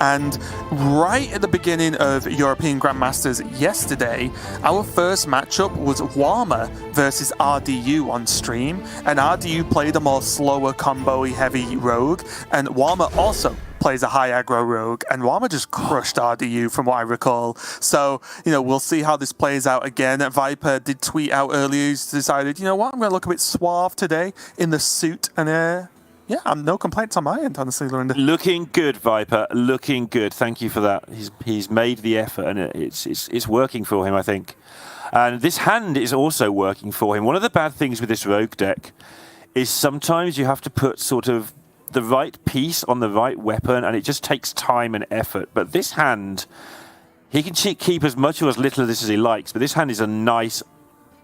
And right at the beginning of European Grandmasters yesterday, our first matchup was Warmer versus RDU on stream, and RDU played a more slower combo-y heavy rogue, and Warmer also plays a high aggro rogue, and Warmer just crushed RDU from what I recall. So, we'll see how this plays out again. Viper did tweet out earlier, he's decided, you know what, I'm going to look a bit suave today in the suit, and yeah, no complaints on my end, honestly, Lorinda. Looking good, Viper. Looking good. Thank you for that. He's made the effort, and it's working for him, I think. And this hand is also working for him. One of the bad things with this rogue deck is sometimes you have to put sort of the right piece on the right weapon, and it just takes time and effort. But this hand, he can keep as much or as little of this as he likes, but this hand is a nice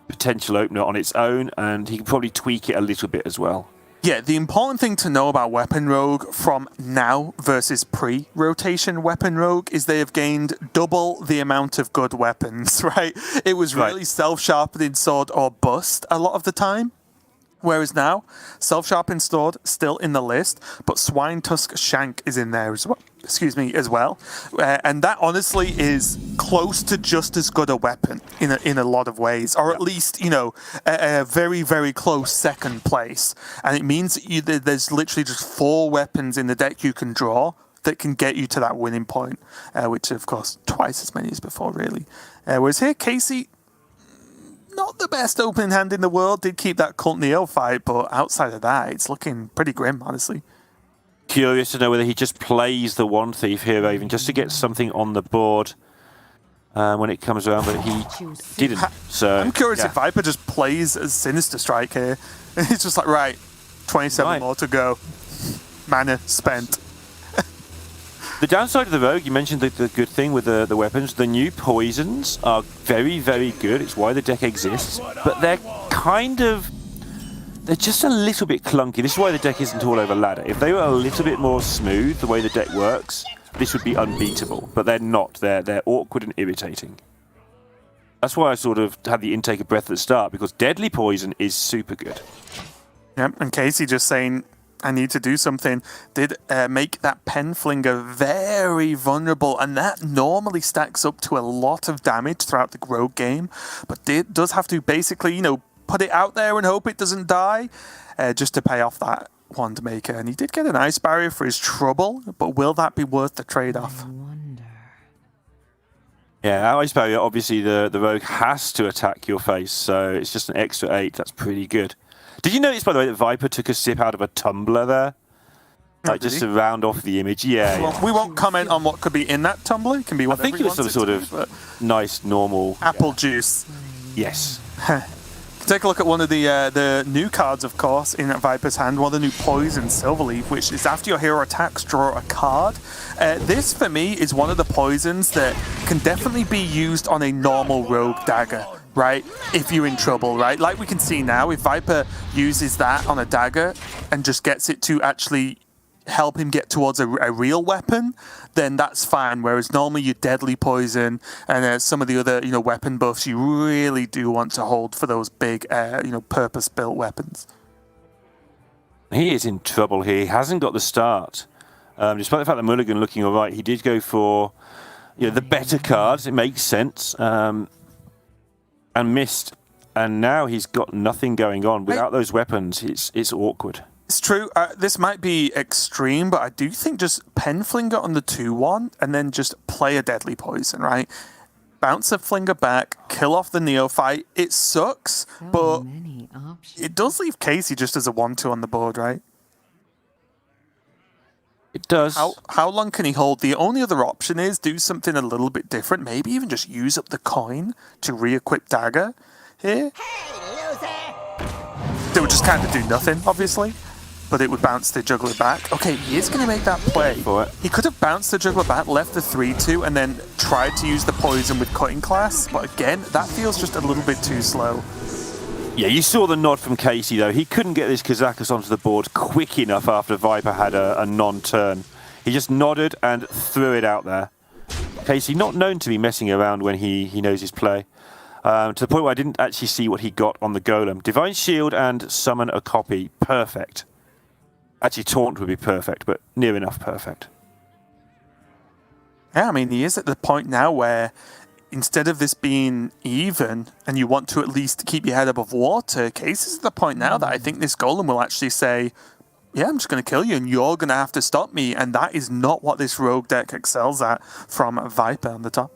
potential opener on its own, and he can probably tweak it a little bit as well. Yeah, the important thing to know about Weapon Rogue from now versus pre-rotation Weapon Rogue is they have gained double the amount of good weapons, right? It was really self-sharpening sword or bust a lot of the time. Whereas now, self-sharpened sword still in the list, but Swine Tusk Shank is in there as well. As well. And that honestly is close to just as good a weapon in a lot of ways, or at least, a very, very close second place. And it means that there's literally just 4 weapons in the deck you can draw that can get you to that winning point, which, of course, twice as many as before, really. Whereas here, Casie, not the best opening hand in the world, did keep that Cult Neo fight, but outside of that, it's looking pretty grim, honestly. Curious to know whether he just plays the One Thief here, Raven, just to get something on the board when it comes around, but he didn't. So I'm curious if Viper just plays as Sinister Strike here. It's just like, right, 27 more to go. Mana spent. The downside of the Rogue, you mentioned the good thing with the weapons. The new poisons are very, very good. It's why the deck exists. But they're they're just a little bit clunky. This is why the deck isn't all over ladder. If they were a little bit more smooth, the way the deck works, this would be unbeatable. But they're not. They're awkward and irritating. That's why I sort of had the intake of breath at the start, because Deadly Poison is super good. Yep, and Casie just saying, I need to do something, did make that Pen Flinger very vulnerable, and that normally stacks up to a lot of damage throughout the Rogue game, but does have to basically, put it out there and hope it doesn't die, just to pay off that Wand Maker. And he did get an Ice Barrier for his trouble, but will that be worth the trade-off? Yeah, Ice Barrier, obviously the Rogue has to attack your face, so it's just an extra 8. That's pretty good. Did you notice, by the way, that Viper took a sip out of a tumbler there? Like, just to round off the image? Yeah. Well, we won't comment on what could be in that tumbler. It can be whatever I think it was some sort of nice, normal... Apple juice. Yes. Take a look at one of the new cards, of course, in Viper's hand, one of the new Poison Silverleaf, which is after your hero attacks, draw a card. This, for me, is one of the poisons that can definitely be used on a normal Rogue dagger, right? If you're in trouble, right? Like we can see now, if Viper uses that on a dagger and just gets it to actually help him get towards a real weapon, then that's fine. Whereas normally your Deadly Poison and some of the other, weapon buffs, you really do want to hold for those big, purpose-built weapons. He is in trouble here. He hasn't got the start. Despite the fact that Mulligan looking all right, he did go for the better cards. It makes sense. And missed. And now he's got nothing going on. Without those weapons, it's awkward. It's true. This might be extreme, but I do think just Pen Flinger on the 2-1 and then just play a Deadly Poison, right? Bounce a Flinger back, kill off the Neophyte. It sucks, but it does leave Casie just as a 1-2 on the board, right? It does. How long can he hold? The only other option is do something a little bit different. Maybe even just use up the coin to re-equip Dagger here. Hey, loser! They would just kind of do nothing, obviously. But it would bounce the Juggler back. Okay, he is going to make that play. He could have bounced the Juggler back, left the 3-2, and then tried to use the Poison with Cutting Class. But again, that feels just a little bit too slow. Yeah, you saw the nod from Casie, though. He couldn't get this Kazakus onto the board quick enough after Viper had a non-turn. He just nodded and threw it out there. Casie, not known to be messing around when he knows his play. To the point where I didn't actually see what he got on the Golem. Divine Shield and Summon a Copy. Perfect. Actually, Taunt would be perfect, but near enough perfect. Yeah, I mean, he is at the point now where instead of this being even and you want to at least keep your head above water, Casey's at the point now that I think this golem will actually say, yeah, I'm just going to kill you and you're going to have to stop me. And that is not what this rogue deck excels at from Viper on the top.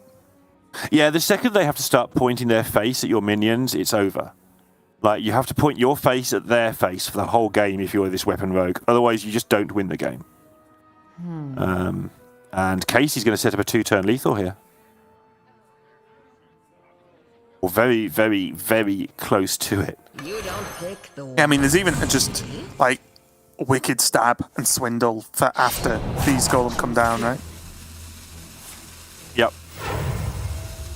Yeah, the second they have to start pointing their face at your minions, it's over. Like, you have to point your face at their face for the whole game if you're this weapon rogue. Otherwise, you just don't win the game. And Casey's going to set up a 2-turn lethal here. Or very, very, very close to it. You don't pick the one. Yeah, I mean, there's even just like wicked stab and swindle for after these golem come down, right? Yep.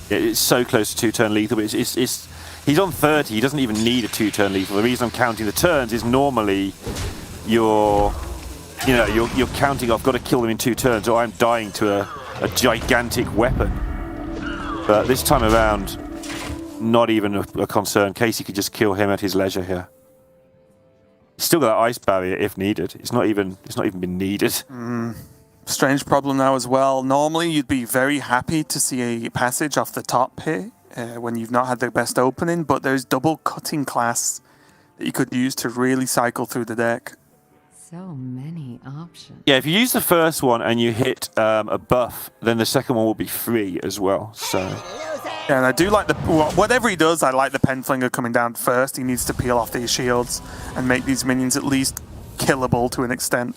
It's so close to 2-turn lethal, but he's on 30. He doesn't even need a 2-turn lethal. The reason I'm counting the turns is normally you're counting. I've got to kill them in 2 turns, or I'm dying to a gigantic weapon. But this time around, not even a concern. Casie could just kill him at his leisure here. He's still got that ice barrier if needed. It's not even been needed. Strange problem now as well. Normally, you'd be very happy to see a passage off the top here when you've not had the best opening, but there's double cutting class that you could use to really cycle through the deck. So many options. Yeah, if you use the first one and you hit a buff, then the second one will be free as well. So yeah, and I do like whatever he does, I like the Penflinger coming down first. He needs to peel off these shields and make these minions at least killable to an extent.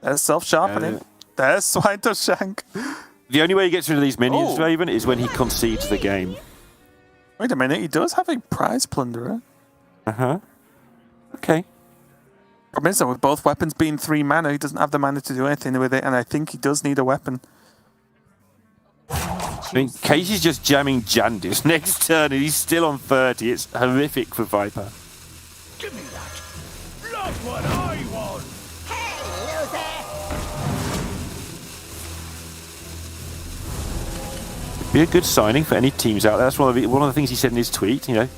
There's self-sharpening. There's Swine to Shank. The only way he gets rid of these minions, Raven, is when he concedes the game. Wait a minute, he does have a prize plunderer. Okay. Problem is, though, with both weapons being 3 mana, he doesn't have the mana to do anything with it, and I think he does need a weapon. I mean, Casey's just jamming Jandis next turn, and he's still on 30. It's horrific for Viper. Give me that. Not what I want. Hey, loser! Be a good signing for any teams out there. That's one of the things he said in his tweet. You know,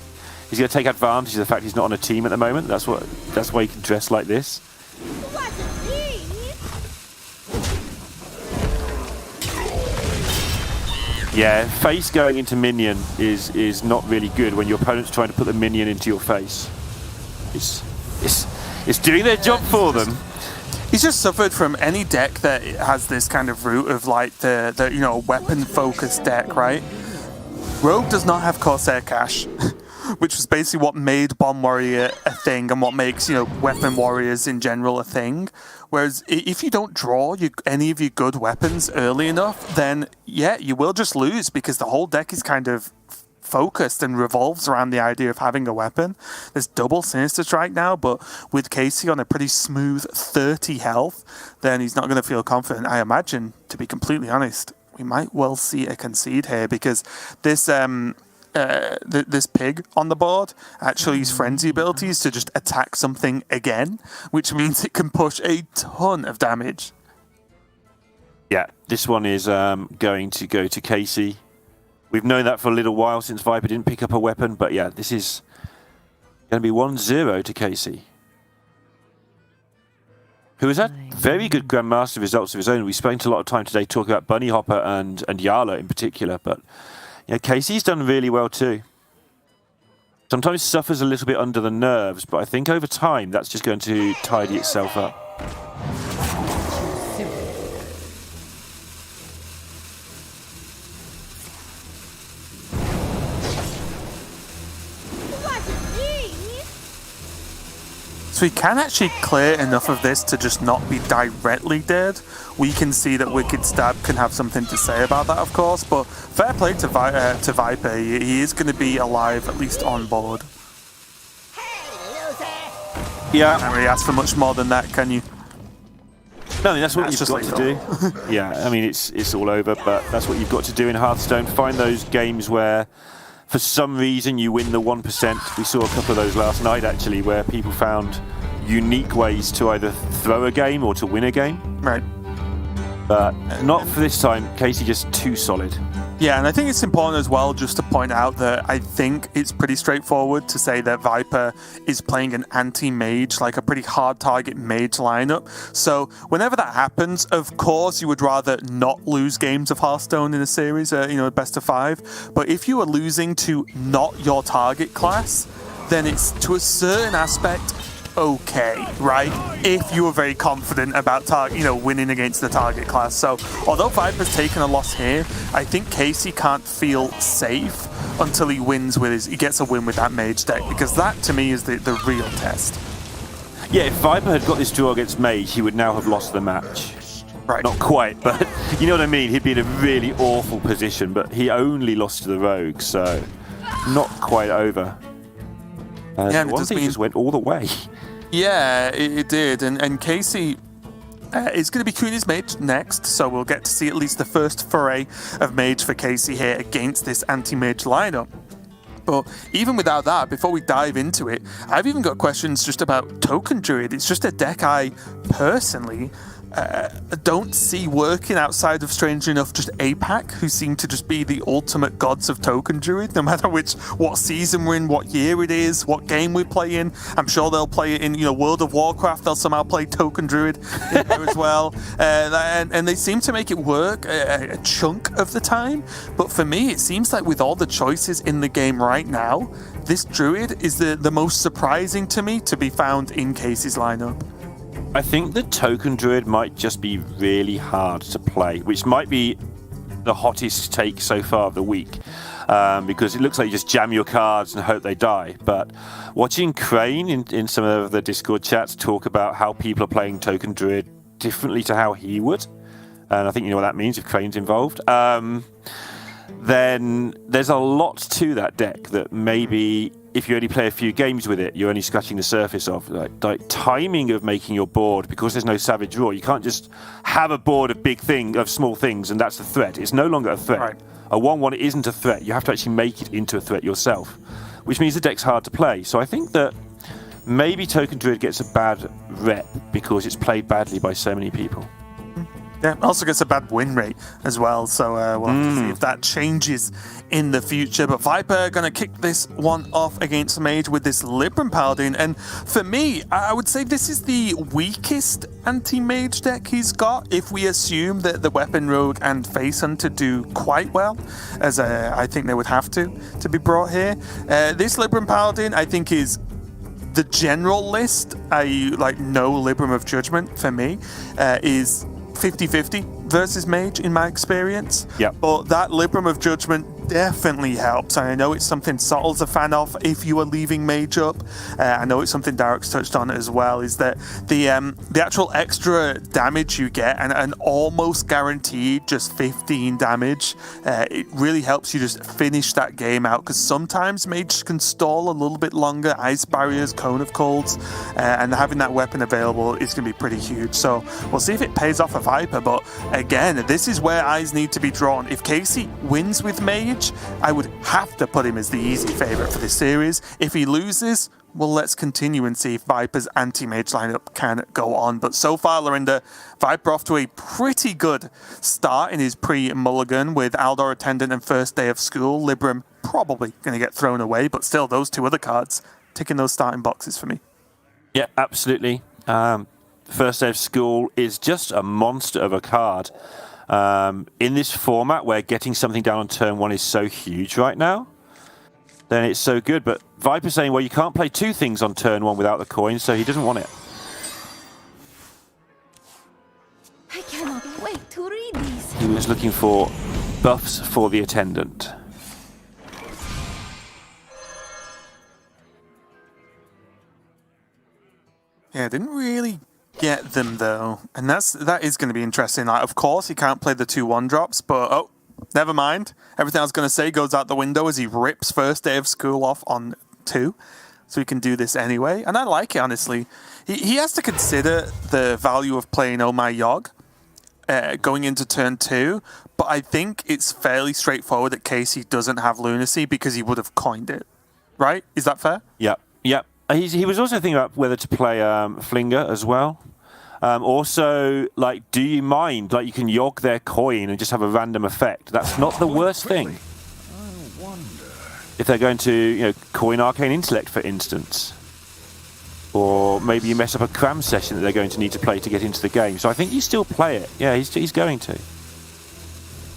he's going to take advantage of the fact he's not on a team at the moment. That's why he can dress like this. Wasn't me! Yeah, face going into minion is not really good when your opponent's trying to put the minion into your face. It's doing their job for them. He's just suffered from any deck that has this kind of root of like the weapon focused deck, right? Rogue does not have Corsair Cash, which was basically what made Bomb Warrior a thing and what makes weapon warriors in general a thing. Whereas if you don't draw any of your good weapons early enough, then yeah, you will just lose because the whole deck is kind of focused and revolves around the idea of having a weapon. There's double Sinister Strike now, but with Casie on a pretty smooth 30 health, then he's not going to feel confident. I imagine, to be completely honest, we might well see a concede here because this this pig on the board actually uses frenzy abilities to just attack something again, which means it can push a ton of damage. Yeah, this one is going to go to Casie. We've known that for a little while since Viper didn't pick up a weapon, but yeah, this is going to be 1-0 to Casie, who has had very good Grandmaster results of his own. We spent a lot of time today talking about Bunny Hopper and Yala in particular, but yeah, Casey's done really well too. Sometimes suffers a little bit under the nerves, but I think over time that's just going to tidy itself up. So we can actually clear enough of this to just not be directly dead. We can see that Wicked Stab can have something to say about that, of course, but fair play to Viper. He is going to be alive, at least on board. Yeah. Can't really ask for much more than that, can you? No, I mean, that's what That's you've got just to do. Yeah, I mean, it's all over, but that's what you've got to do in Hearthstone. Find those games where, for some reason, you win the 1%. We saw a couple of those last night, actually, where people found unique ways to either throw a game or to win a game. Right. But not for this time. Casie just too solid. Yeah, and I think it's important as well just to point out that I think it's pretty straightforward to say that Viper is playing an anti-mage, like a pretty hard target mage lineup. So whenever that happens, of course, you would rather not lose games of Hearthstone in a series, best of 5. But if you are losing to not your target class, then it's to a certain aspect okay, right? If you were very confident about winning against the target class. So although Viper's taken a loss here, I think Casie can't feel safe until he gets a win with that mage deck, because that to me is the real test. Yeah, if Viper had got this draw against mage, he would now have lost the match. Right. Not quite, but you know what I mean? He'd be in a really awful position, but he only lost to the rogue, so not quite over. Yeah, one thing just went all the way. Yeah, it did. And Casie is going to be queuing his mage next, so we'll get to see at least the first foray of mage for Casie here against this anti-mage lineup. But even without that, before we dive into it, I've even got questions just about Token Druid. It's just a deck I personally don't see working outside of, strangely enough, just APAC, who seem to just be the ultimate gods of Token Druid, no matter what season we're in, what year it is, what game we play in. I'm sure they'll play it in World of Warcraft. They'll somehow play Token Druid in there as well. And they seem to make it work a chunk of the time. But for me, it seems like with all the choices in the game right now, this Druid is the most surprising to me to be found in Casie's lineup. I think the Token Druid might just be really hard to play, which might be the hottest take so far of the week, because it looks like you just jam your cards and hope they die. But watching Crane in some of the Discord chats talk about how people are playing Token Druid differently to how he would, and I think you know what that means if Crane's involved, then there's a lot to that deck that maybe if you only play a few games with it, you're only scratching the surface of. Like timing of making your board, because there's no Savage Raw. You can't just have a board of small things and that's the threat. It's no longer a threat. Right. A 1/1 isn't a threat. You have to actually make it into a threat yourself, which means the deck's hard to play. So I think that maybe Token Druid gets a bad rep because it's played badly by so many people. Yeah, also gets a bad win rate as well, so we'll have to see if that changes in the future. But Viper going to kick this one off against Mage with this Libram Paladin, and for me, I would say this is the weakest anti-mage deck he's got, if we assume that the Weapon Rogue and Face Hunter do quite well, as I think they would have to be brought here. This Libram Paladin, I think, is the general list. No Libram of Judgment for me is 50-50 versus Mage in my experience. Yeah. But that Libram of Judgment definitely helps. And I know it's something Sottle's a fan of if you are leaving Mage up. I know it's something Derek's touched on as well, is that the actual extra damage you get, and an almost guaranteed just 15 damage, it really helps you just finish that game out, because sometimes Mage can stall a little bit longer, ice barriers, cone of colds, and having that weapon available is going to be pretty huge. So we'll see if it pays off a Viper, but again, this is where eyes need to be drawn. If Casie wins with Mage, I would have to put him as the easy favourite for this series. If he loses, well, let's continue and see if Viper's anti-mage lineup can go on. But so far, Lorinda, Viper off to a pretty good start in his pre-mulligan with Aldor Attendant and First Day of School. Libram probably going to get thrown away, but still, those two other cards ticking those starting boxes for me. Yeah, absolutely. First Day of School is just a monster of a card. In this format where getting something down on turn 1 is so huge right now, then it's so good. But Viper's saying, well, you can't play two things on turn 1 without the coin, so he doesn't want it. I cannot wait to read these. He was looking for buffs for the Attendant. Yeah, didn't really get them though, and that is going to be interesting. Like, of course, he can't play the 2/1 drops, but never mind. Everything I was going to say goes out the window as he rips First Day of School off on 2, so he can do this anyway. And I like it, honestly. He has to consider the value of playing Oh My Yogg going into turn 2, but I think it's fairly straightforward that Casie doesn't have Lunacy because he would have coined it. Right? Is that fair? Yep. He was also thinking about whether to play Flinger as well. Also, like, do you mind? Like, you can yog their coin and just have a random effect. That's not the worst thing. If they're going to, you know, coin Arcane Intellect, for instance. Or maybe you mess up a cram session that they're going to need to play to get into the game. So I think you still play it. Yeah, he's going to.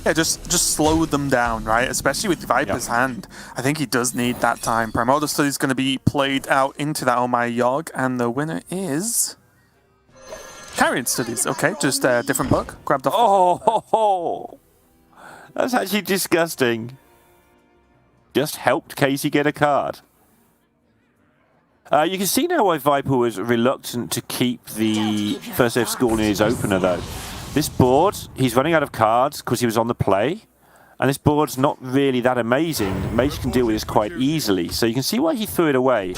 Yeah, just slow them down, right? Especially with Viper's hand. I think he does need that time. Primordial Study is going to be played out into that Oh My Yogg, and the winner is Carrion Studies. Okay, just a different book. Grabbed off. Oh, that's actually disgusting. Just helped Casie get a card. You can see now why Viper was reluctant to keep the first save school in his opener, though. This board, he's running out of cards because he was on the play, and this board's not really that amazing. Mage can deal with this quite easily, so you can see why he threw it away.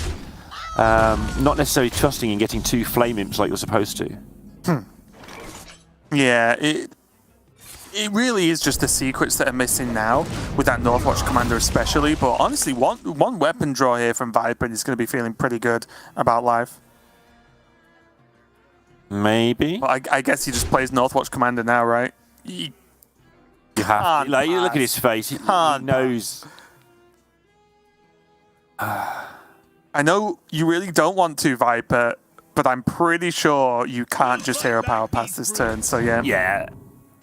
Not necessarily trusting in getting 2 Flame Imps like you're supposed to. Yeah, it really is just the secrets that are missing now, with that Northwatch Commander especially, but honestly, one weapon draw here from Viper and he's going to be feeling pretty good about life. Maybe. Well, I guess he just plays Northwatch Commander now, right? You have to, like, you look at his face, he knows. I know you really don't want to, Viper, but I'm pretty sure you can't just hero power past this turn, so yeah. Yeah.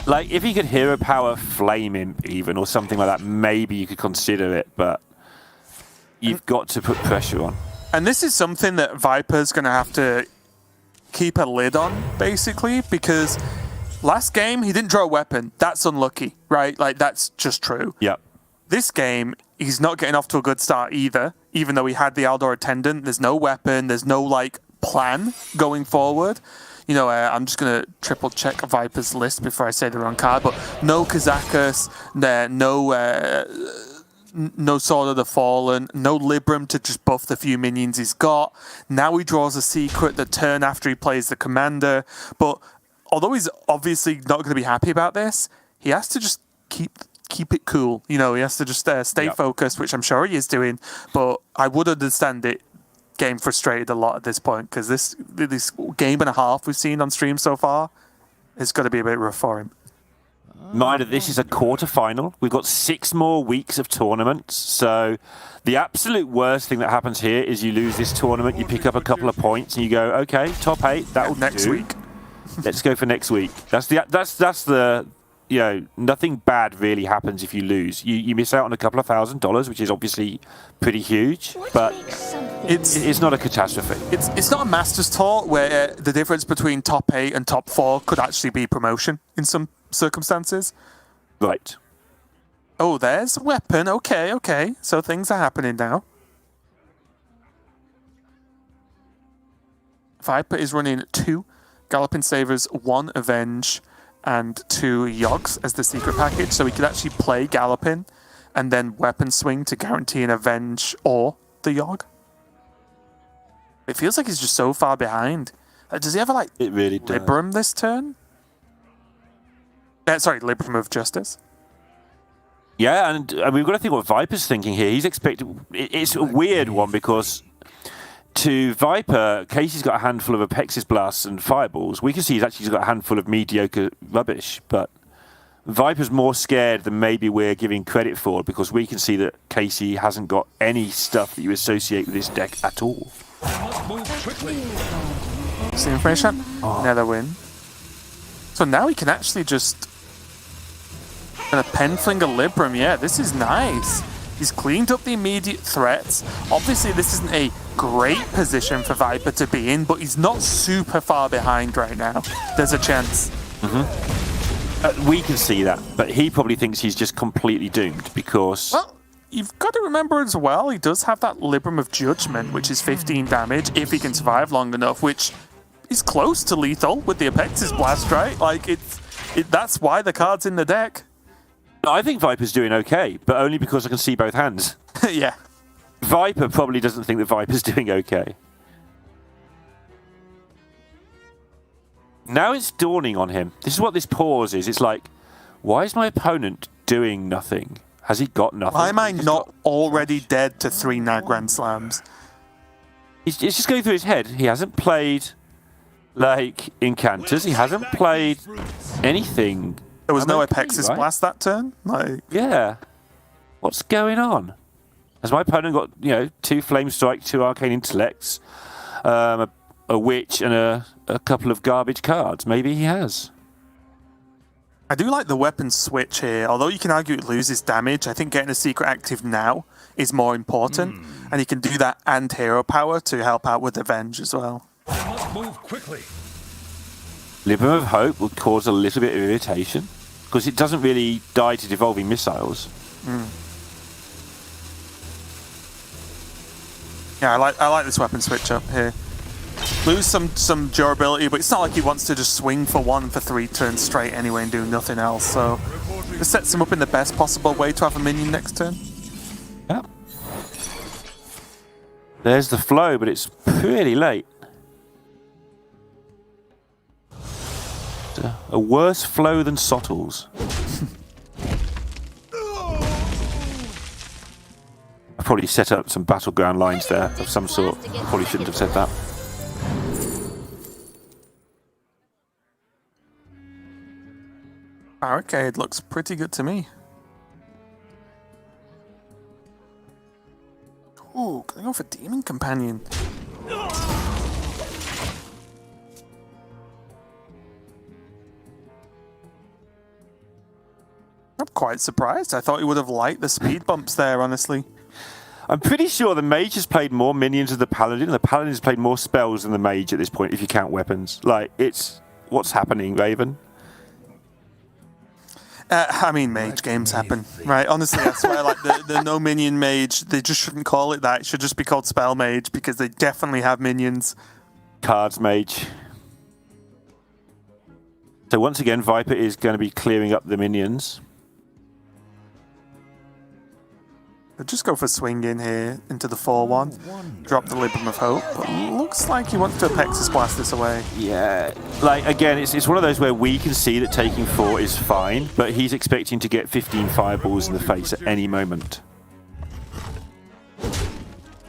Like, if he could hero power Flame Imp even, or something like that, maybe you could consider it, but you've got to put pressure on. And this is something that Viper's going to have to keep a lid on, basically, because last game he didn't draw a weapon. That's unlucky, right? Like, that's just true. Yep. This game, he's not getting off to a good start either, even though he had the Aldor Attendant. There's no weapon, there's no, like, plan going forward. You know, I'm just going to triple check Viper's list before I say the wrong card, but no Kazakus, no Sword of the Fallen, no Libram to just buff the few minions he's got. Now he draws a secret the turn after he plays the commander. But although he's obviously not going to be happy about this, he has to just keep it cool. You know, he has to just stay focused, which I'm sure he is doing. But I would understand it getting frustrated a lot at this point, because this game and a half we've seen on stream so far is going to be a bit rough for him. Mind that this is a quarterfinal. We've got 6 more weeks of tournaments. So the absolute worst thing that happens here is you lose this tournament, you pick up a couple of points, and you go, okay, top 8, that will next week. Let's go for next week. That's the you know, nothing bad really happens if you lose. You miss out on a couple of $1,000, which is obviously pretty huge, but it's not a catastrophe. It's not a Masters tour where the difference between top 8 and top 4 could actually be promotion in some circumstances. Right. Oh, there's a weapon. Okay. So things are happening now. Viper is running 2 Galloping Savers, 1 Avenge, and 2 Yoggs as the secret package, so we could actually play Galloping and then weapon swing to guarantee an Avenge or the Yogg. It feels like he's just so far behind. Does he have it really does. Libram this turn? Sorry, Libram of Justice. Yeah, and we've got to think what Viper's thinking here. He's expecting... It's a weird one, because to Viper, Casey's got a handful of Apexis Blasts and Fireballs. We can see he's actually got a handful of mediocre rubbish, but Viper's more scared than maybe we're giving credit for, because we can see that Casie hasn't got any stuff that you associate with this deck at all. See information? Another win. So now he can actually just... And a Penflinger Libram, yeah, this is nice. He's cleaned up the immediate threats. Obviously, this isn't a great position for Viper to be in, but he's not super far behind right now. There's a chance. We can see that, but he probably thinks he's just completely doomed, because... Well, you've got to remember as well, he does have that Libram of Judgment, which is 15 damage, if he can survive long enough, which is close to lethal with the Apexis Blast, right? Like, that's why the card's in the deck. I think Viper's doing okay, but only because I can see both hands. Yeah. Viper probably doesn't think that Viper's doing okay. Now it's dawning on him. This is what this pause is. It's like, why is my opponent doing nothing? Has he got nothing? Why am I not already dead to 3 Grand Slams? It's just going through his head. He hasn't played like Incanters, he hasn't played anything. There was no MOP, Apexis right? Blast that turn. Like, Yeah. What's going on? Has my opponent got, 2 Flame Strike, 2 Arcane Intellects, a Witch, and a couple of garbage cards? Maybe he has. I do like the weapon switch here. Although you can argue it loses damage, I think getting a secret active now is more important. And you can do that and hero power to help out with Avenge as well. I must move quickly. Libram of Hope would cause a little bit of irritation because it doesn't really die to devolving missiles. Yeah, I like this weapon switch up here. Lose some durability, but it's not like he wants to just swing for 1 for 3 turns straight anyway and do nothing else. So it sets him up in the best possible way to have a minion next turn. Yep. There's the flow, but it's pretty late. A worse flow than Sottles. I probably set up some battleground lines there of some sort. Probably shouldn't have said that. Barricade looks pretty good to me. Ooh, can I go for Demon Companion? I'm quite surprised. I thought he would have liked the speed bumps there, honestly. I'm pretty sure the mage has played more minions than the paladin, and the paladin has played more spells than the mage at this point, if you count weapons. Like, it's... What's happening, Raven? I mean, mage games happen, right? Honestly, I swear, like, the no minion mage, they just shouldn't call it that. It should just be called spell mage, because they definitely have minions. Cards mage. So once again, Viper is going to be clearing up the minions. I'll just go for swing in here into the 4-1. Drop the Libram of Hope. But looks like he wants to Apexis Blast this away. Yeah, like, again, it's one of those where we can see that taking 4 is fine, but he's expecting to get 15 fireballs in the face at any moment.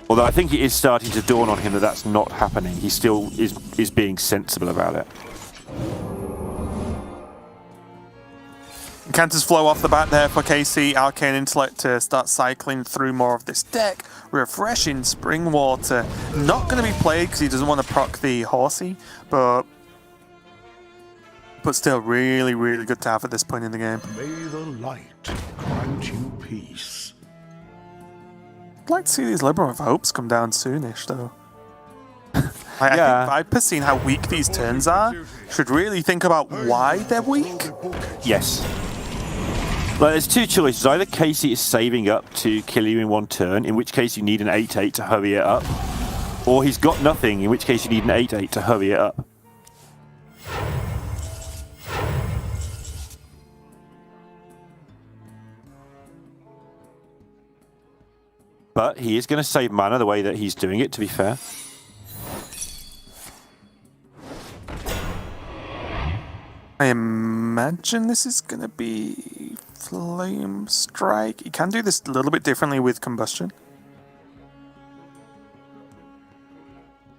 Although I think it is starting to dawn on him that that's not happening. He still is being sensible about it. Encounters flow off the bat there for Casie. Arcane Intellect to start cycling through more of this deck. Refreshing Spring Water. Not going to be played because he doesn't want to proc the Horsey, but still really, really good to have at this point in the game. May the light grant you peace. I'd like to see these Libram of Hopes come down soonish, though. I think Viper, seeing how weak these turns are, should really think about why they're weak. Yes. Like, there's 2 choices. Either Casie is saving up to kill you in 1 turn, in which case you need an 8-8 to hurry it up, or he's got nothing, in which case you need an 8-8 to hurry it up. But he is going to save mana the way that he's doing it, to be fair. I imagine this is going to be Flame Strike. You can do this a little bit differently with Combustion.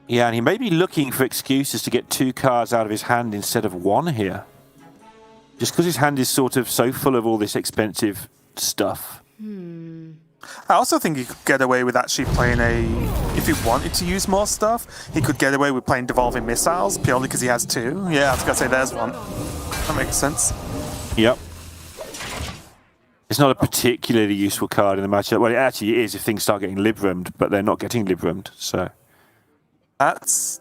Yeah, and he may be looking for excuses to get 2 cards out of his hand instead of 1 here. Just because his hand is sort of so full of all this expensive stuff. I also think he could get away with actually playing if he wanted to use more stuff, he could get away with playing Devolving Missiles purely because he has 2. Yeah, I was going to say there's 1. That makes sense. Yep. It's not a particularly useful card in the matchup. Well, it actually is if things start getting Librammed, but they're not getting Librammed, so... That's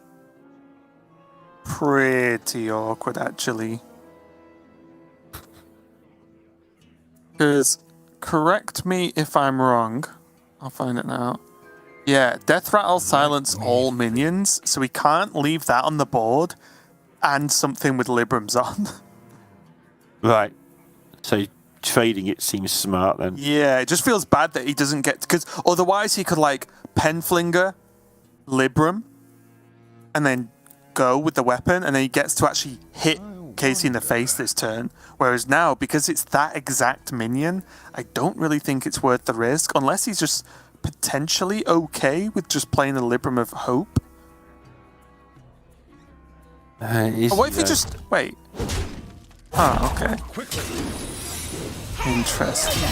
pretty awkward, actually. Because, correct me if I'm wrong. I'll find it now. Yeah, Death Rattle silence all minions, so we can't leave that on the board and something with Librams on. Right. So trading it seems smart then. Yeah, it just feels bad that he doesn't get... Because otherwise he could, like, Penflinger, Libram, and then go with the weapon, and then he gets to actually hit Casie in the face this turn. Whereas now, because it's that exact minion, I don't really think it's worth the risk, unless he's just potentially okay with just playing a Libram of Hope. What if you just wait? Oh, okay. Interesting.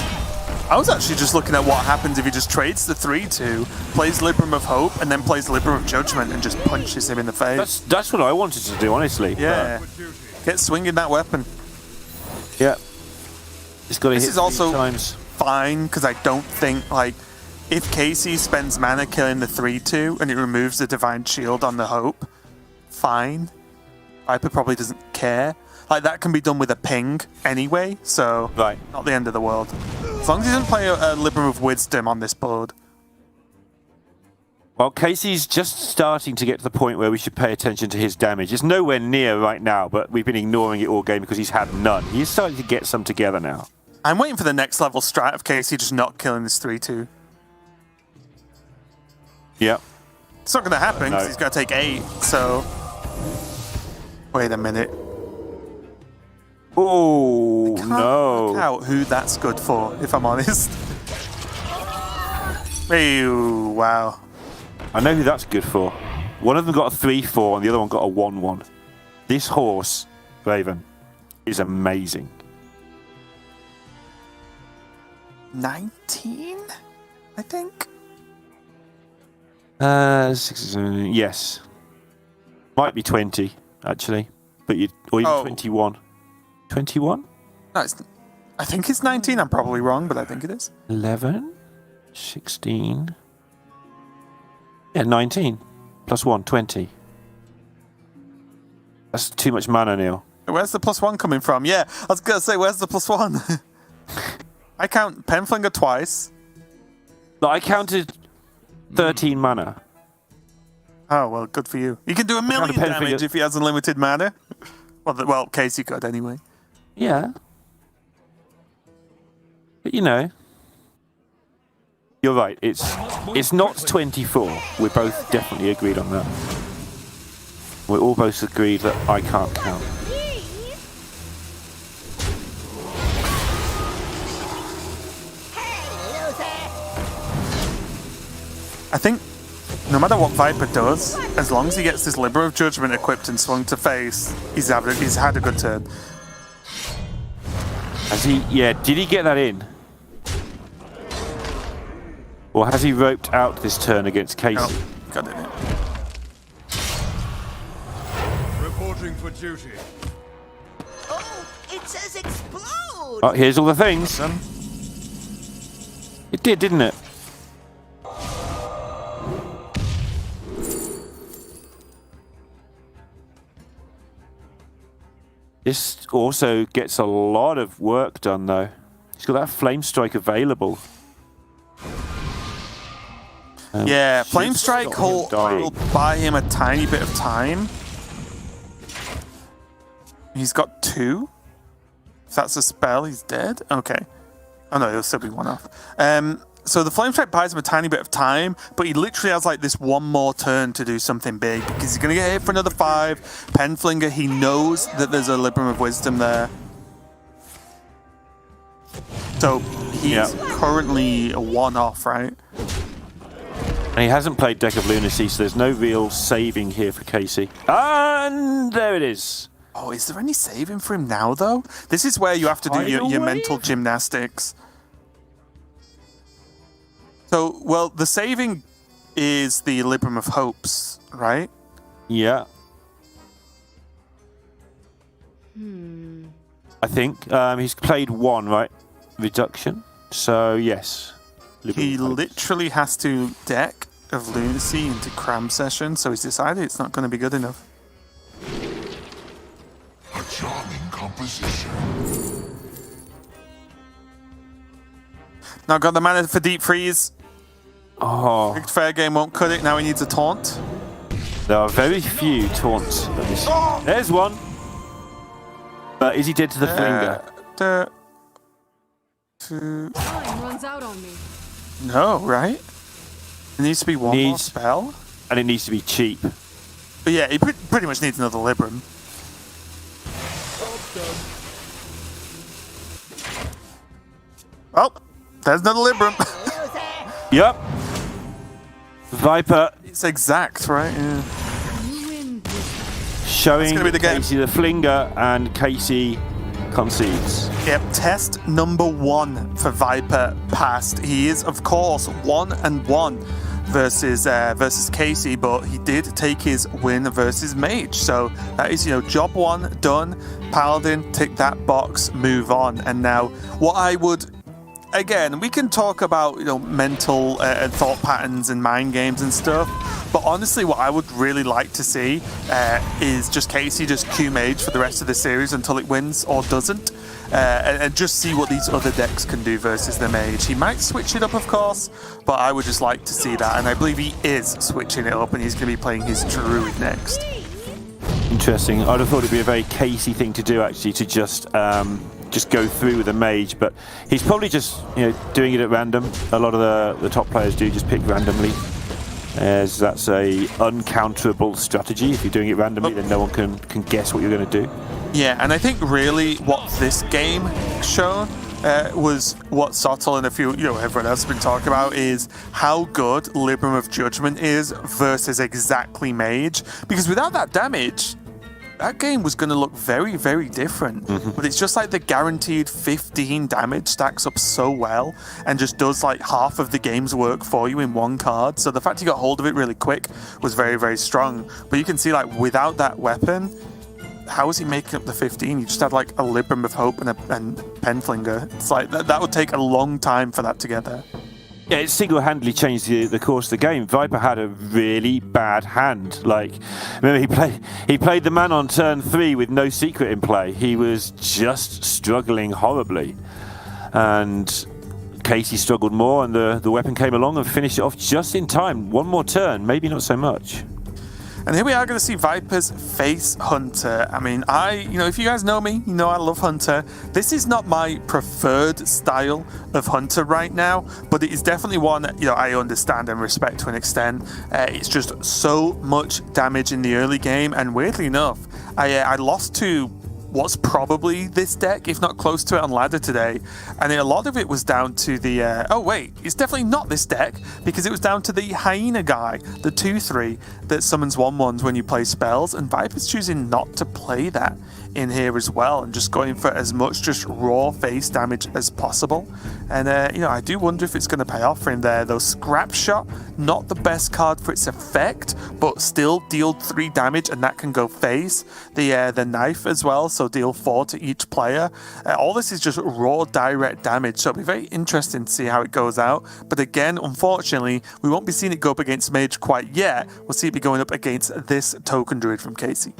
I was actually just looking at what happens if he just trades the 3-2, plays Libram of Hope, and then plays Libram of Judgment and just punches him in the face. That's what I wanted to do, honestly. Yeah. Get swinging that weapon. Yeah. It's got to hit This is also times. fine, because I don't think, like, if Casie spends mana killing the 3-2 and it removes the Divine Shield on the Hope, fine. Viper probably doesn't care. Like, that can be done with a ping anyway, so not the end of the world. As long as he doesn't play a Libram of Wisdom on this board. Well, Casey's just starting to get to the point where we should pay attention to his damage. It's nowhere near right now, but we've been ignoring it all game because he's had none. He's starting to get some together now. I'm waiting for the next level strat of Casie just not killing this 3-2. Yeah. It's not going to happen because he's got to take 8, so... Wait a minute. Oh, no. Work out who that's good for, if I'm honest. Ew, wow. I know who that's good for. One of them got a 3-4 and the other one got a 1-1. This horse, Raven, is amazing. 19, I think? Yes. Might be 20, actually. But or even 21. 21? No, I think it's 19. I'm probably wrong, but I think it is. 11, 16. Yeah, 19. Plus 1, 20. That's too much mana, Neil. Where's the +1 coming from? Yeah, I was going to say, where's the +1? I count Penflinger twice. No, I counted 13 mana. Oh, well, good for you. You can do a million damage if he has unlimited mana. Well, Casie could anyway. Yeah. But you know, you're right. It's not 24. We're both definitely agreed on that. We're all both agreed that I can't count. I think no matter what Viper does, as long as he gets this Libra of Judgment equipped and swung to face, he's had a good turn. Has he? Yeah, did he get that in? Or has he roped out this turn against Casie? No, got it in. Reporting for duty. Oh, it says explode! Oh, here's all the things. It did, didn't it? This also gets a lot of work done, though. He's got that Flame Strike available. Yeah, Flame Strike will buy him a tiny bit of time. He's got 2. If that's a spell, he's dead. Okay. Oh no, he'll still be 1 off. So the Flame Strike buys him a tiny bit of time, but he literally has like this 1 more turn to do something big because he's going to get hit for another 5. Penflinger, he knows that there's a Libram of Wisdom there. So he's currently a 1 off, right? And he hasn't played Deck of Lunacy, so there's no real saving here for Casie. And there it is. Oh, is there any saving for him now, though? This is where you have to do your mental gymnastics. So, well, the saving is the Libram of Hopes, right? Yeah. I think he's played 1, right? Reduction. So, yes. He literally has to deck of Lunacy into Cram Session, so he's decided it's not going to be good enough. A charming composition. Now got the mana for Deep Freeze. Oh. Fair Game won't cut it. Now he needs a taunt. There are very few taunts. There's one. But is he dead to the finger? Time runs out on me. No, right? It needs to be one more spell. And it needs to be cheap. But yeah, he pretty much needs another Libram. Oh, there's another Libram. Yep. Viper. It's exact, right? Yeah. showing gonna be the game. Casie the flinger, and Casie concedes. Yep, test number 1 for Viper passed. He is, of course, 1-1 versus Casie, but he did take his win versus Mage. So that is, job 1 done. Paladin, tick that box, move on. And now, what I would... Again, we can talk about mental and thought patterns and mind games and stuff, but honestly, what I would really like to see is just Casie just Q Mage for the rest of the series until it wins or doesn't, and just see what these other decks can do versus the Mage. He might switch it up, of course, but I would just like to see that, and I believe he is switching it up, and he's going to be playing his Druid next. Interesting. I'd have thought it'd be a very Casie thing to do, actually, to just go through with a Mage, but he's probably just doing it at random. A lot of the top players do just pick randomly, as that's a uncounterable strategy. If you're doing it randomly, then no one can guess what you're going to do. Yeah, and I think really what this game showed was what Sottle and a few, everyone else has been talking about, is how good Libram of Judgment is versus exactly Mage, because without that damage, that game was going to look very, very different. But it's just like the guaranteed 15 damage stacks up so well and just does like half of the game's work for you in one card. So the fact he got hold of it really quick was very, very strong. But you can see, like, without that weapon, how is he making up the 15? You just had like a Libram of Hope and Penflinger. It's like that would take a long time for that to get there. Yeah, it single-handedly changed the course of the game. Viper had a really bad hand. Like, remember, he played the man on turn 3 with no secret in play. He was just struggling horribly. And Casie struggled more, and the weapon came along and finished it off just in time. One more turn, maybe not so much. And here we are going to see Vipers face Hunter. I mean, if you guys know me, I love Hunter. This is not my preferred style of Hunter right now, but it is definitely one I understand and respect to an extent. It's just so much damage in the early game, and weirdly enough, I lost to what's probably this deck, if not close to it, on ladder today, and a lot of it was down to the it's definitely not this deck, because it was down to the hyena guy, the 2/3 that summons 1/1s when you play spells, and Viper's choosing not to play that in here as well, and just going for as much just raw face damage as possible. And I do wonder if it's going to pay off for him there, though. Scrap Shot, not the best card for its effect, but still deal 3 damage, and that can go face. The knife as well, so deal 4 to each player. All this is just raw direct damage, so it'll be very interesting to see how it goes out. But again, unfortunately, we won't be seeing it go up against Mage quite yet. We'll see it be going up against this token Druid from Casie.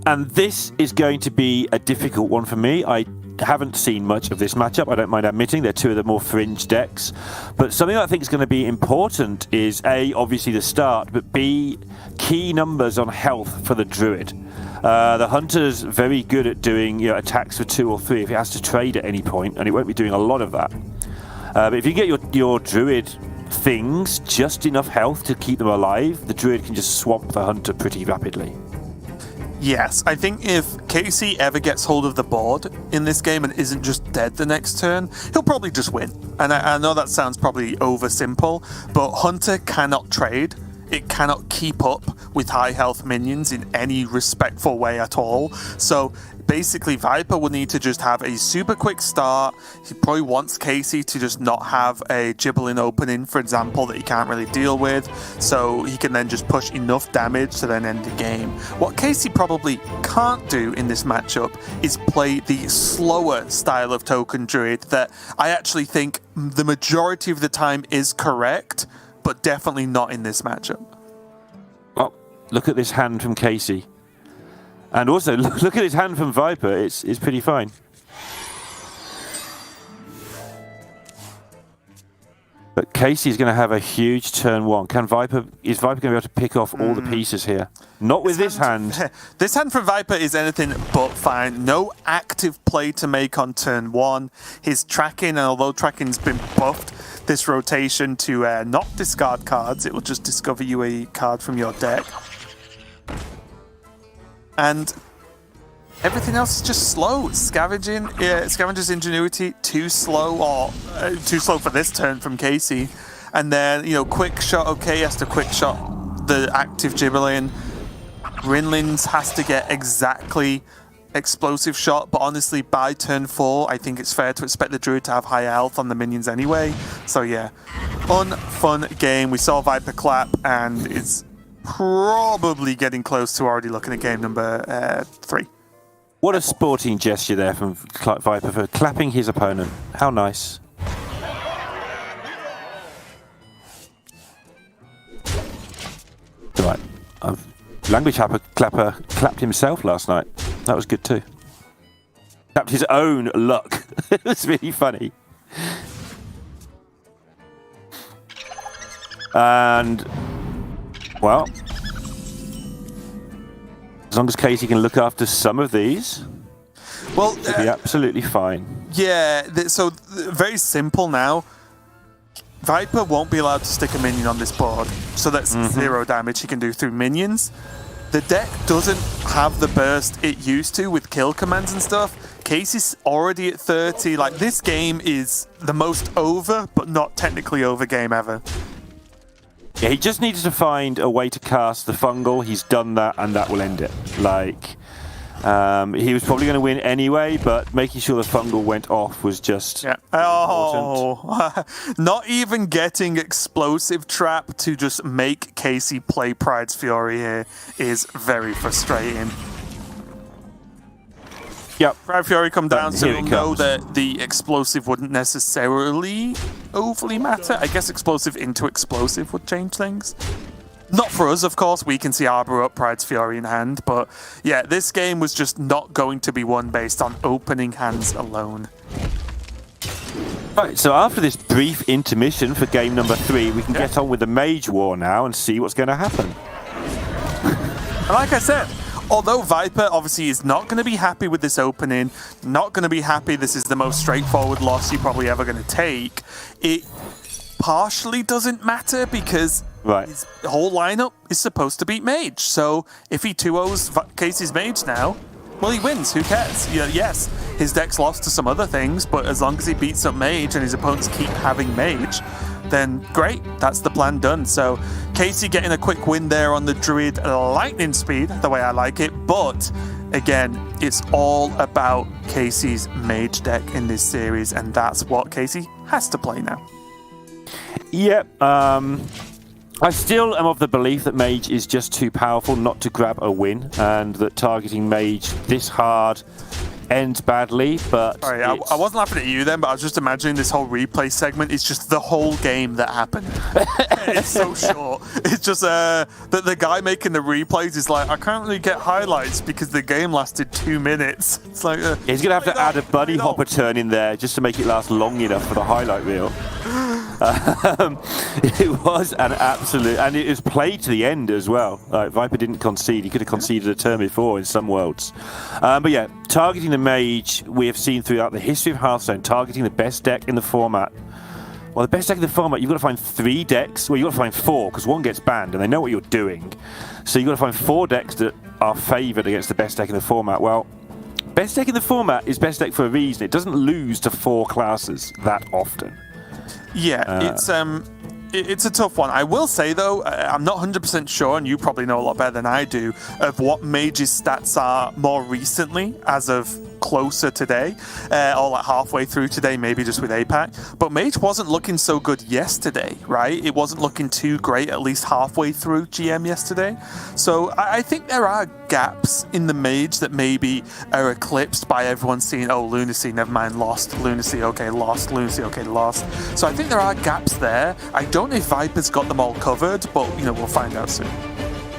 And this is going to be a difficult one for me. I haven't seen much of this matchup, I don't mind admitting. They're two of the more fringe decks. But something I think is going to be important is A, obviously the start, but B, key numbers on health for the Druid. The Hunter's very good at doing attacks for 2 or 3 if it has to trade at any point, and it won't be doing a lot of that. But if you get your Druid things just enough health to keep them alive, the Druid can just swamp the Hunter pretty rapidly. Yes, I think if Casie ever gets hold of the board in this game and isn't just dead the next turn, he'll probably just win. And I know that sounds probably over simple, but Hunter cannot trade. It cannot keep up with high health minions in any respectful way at all. So basically, Viper will need to just have a super quick start. He probably wants Casie to just not have a Gibbling opening, for example, that he can't really deal with. So he can then just push enough damage to then end the game. What Casie probably can't do in this matchup is play the slower style of token Druid that I actually think the majority of the time is correct, but definitely not in this matchup. Well, look at this hand from Casie. And also, look at his hand from Viper. It's pretty fine. But Casie's going to have a huge turn 1. Is Viper going to be able to pick off all the pieces here? Not with this hand. This hand from Viper is anything but fine. No active play to make on turn 1. His tracking, and although tracking's been buffed this rotation to not discard cards, it will just discover you a card from your deck. And everything else is just slow. Scavenger's Ingenuity, too slow for this turn from Casie. And then, quick shot, okay, he has to quick shot the active Gibbling. Rinlins has to get exactly explosive shot, but honestly, by turn 4, I think it's fair to expect the Druid to have higher health on the minions anyway. So yeah, fun game. We saw Viper clap, and it's probably getting close to already looking at game number 3. What a sporting gesture there from Viper for clapping his opponent. How nice. Right. Language Clapper clapped himself last night. That was good too. Clapped his own luck. It was really funny. And, well, as long as Casie can look after some of these, well, it'll be absolutely fine. Yeah, so very simple now. Viper won't be allowed to stick a minion on this board, so that's 0 damage he can do through minions. The deck doesn't have the burst it used to with kill commands and stuff. Casey's already at 30. Like, this game is the most over, but not technically over game ever. Yeah, he just needed to find a way to cast the fungal. He's done that, and that will end it. Like, he was probably going to win anyway, but making sure the fungal went off was just important. Oh, not even getting explosive trap to just make Casie play Pride's Fury here is very frustrating. Yep. Pride Fury come down, so here you'll it know comes. that the explosive wouldn't necessarily overly matter. I guess explosive into explosive would change things. Not for us, of course. We can see Arbor up, Pride's Fury in hand. But yeah, this game was just not going to be won based on opening hands alone. Right, so after this brief intermission for game number 3, we can get on with the Mage War now and see what's going to happen. And like I said, although Viper obviously is not going to be happy with this opening, not going to be happy this is the most straightforward loss you're probably ever going to take, it partially doesn't matter because his whole lineup is supposed to beat Mage. So if he 2-0s Casey's Mage now, well, he wins. Who cares? Yeah, yes, his deck's lost to some other things, but as long as he beats up Mage and his opponents keep having Mage, then great. That's the plan done. So Casie getting a quick win there on the Druid lightning speed, the way I like it. But again, it's all about Casey's Mage deck in this series, and that's what Casie has to play now. Yep. I still am of the belief that Mage is just too powerful not to grab a win, and that targeting Mage this hard ends badly, but... Sorry, I wasn't laughing at you then, but I was just imagining this whole replay segment is just the whole game that happened. It's so short. It's just that the guy making the replays is like, I can't really get highlights because the game lasted 2 minutes. It's like... he's going to have to add a bunny hopper turn in there just to make it last long enough for the highlight reel. It was an absolute... And it was played to the end as well. Like, Viper didn't concede. He could have conceded a turn before in some worlds. But yeah, targeting the Mage, we have seen throughout the history of Hearthstone, targeting the best deck in the format. Well, the best deck in the format, you've got to find 3 decks. Well, you've got to find 4, because 1 gets banned, and they know what you're doing. So you've got to find 4 decks that are favoured against the best deck in the format. Well, best deck in the format is best deck for a reason. It doesn't lose to 4 classes that often. Yeah, it's a tough one. I will say, though, I'm not 100% sure, and you probably know a lot better than I do, of what Mage's stats are more recently, as of closer today, or like halfway through today, maybe just with APAC. But Mage wasn't looking so good yesterday, right? It wasn't looking too great, at least halfway through GM yesterday. So I think there are gaps in the Mage that maybe are eclipsed by everyone seeing, oh, Lunacy, never mind, lost. Lunacy, okay, lost. Lunacy, okay, lost. So I think there are gaps there. I don't know if Viper's got them all covered, but, you know, we'll find out soon.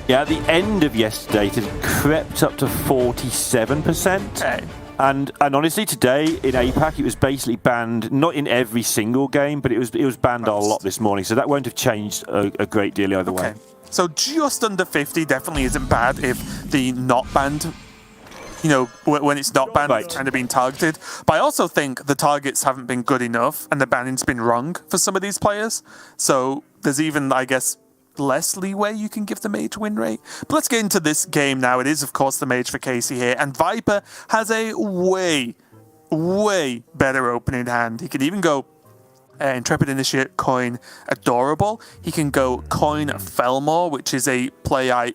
Yeah, at the end of yesterday, it had crept up to 47%. Okay. And honestly, today in APAC, it was basically banned, not in every single game, but it was banned a lot this morning. So that won't have changed a great deal either way. So just under 50 definitely isn't bad if the not banned, you know, when it's not banned, it's kind of being targeted. But I also think the targets haven't been good enough and the banning's been wrong for some of these players. So there's even, I guess, less leeway you can give the Mage win rate. But let's get into this game now. It is, of course, the Mage for Casie here. And Viper has a way better opening hand. He can even go Intrepid Initiate, coin Adorable. He can go coin Felmore, which is a play I